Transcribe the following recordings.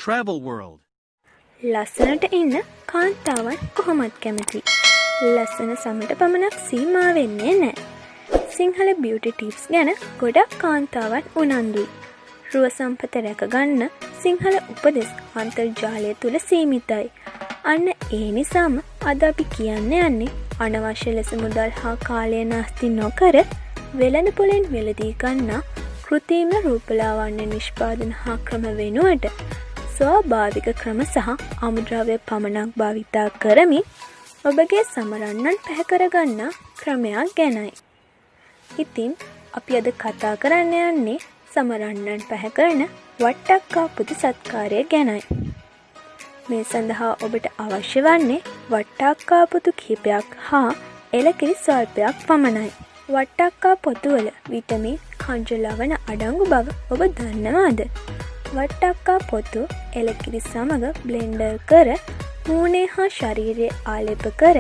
Travel World. ලස්සනට ඉන්න කාන්තාවන් කොහොමත් කැමති. ලස්සන සමට පමණක් සීමා වෙන්නේ නැහැ. සිංහල බියුටි ටිප්ස් ගැන ගොඩක් කාන්තාවන් උනන්දුයි. රුව සම්පත රැකගන්න සිංහල උපදෙස් අන්තර්ජාලය තුල සීමිතයි. අන්න ඒ නිසාම අද අපි කියන්න යන්නේ අනවශ්‍ය ලෙස මුදල් හා කාලය නාස්ති නොකර වෙළඳ පොලෙන් වෙළදී ගන්නා කෘත්‍රිම රූපලාවන්‍ය නිෂ්පාදන හා ක්‍රම වෙනුවට ස්වාභාවික ක්‍රම සහ අමුද්‍රව්‍ය පමණක් භාවිතා කරමින් ඔබගේ සමරන්නන් පැහැකරගන්නා ක්‍රමයක් ගැනයි. ඉතින් අපි අද කතා කරන්න යන්නේ සමරන්නන් පැහැකරන වට්ටක්කා පුදු සත්කාරය ගැනයි. මේ සඳහා ඔබට අවශ්‍ය වන්නේ වට්ටක්කා පුදු කිහිපයක් හා එළකිරි ස්වල්පයක් පමණයි. වට්ටක්කා පොතුවල විටමින් කංජ ලවණ අඩංගු බව ඔබ දන්නවාද? වට්ටක්කා පොතු එළකිරි සමග බ්ලෙන්ඩර් කර මූණේ හා ශරීරයේ ආලේප කර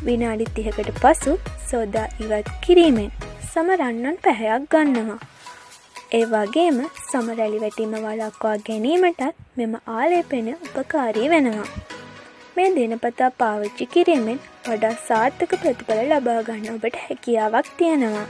විනාඩි 30කට පසු සෝදා ඉවත් කිරීමෙන් සමරන්නන් පැහැයක් ගන්නවා. ඒ වගේම සම රැලි වැටීම වළක්වා ගැනීමටත් මෙම ආලේපනය උපකාරී වෙනවා. මේ දිනපතා පාවිච්චි කිරීමෙන් වඩා සාර්ථක ප්‍රතිඵල ලබා ගන්න ඔබට හැකියාවක් තියෙනවා.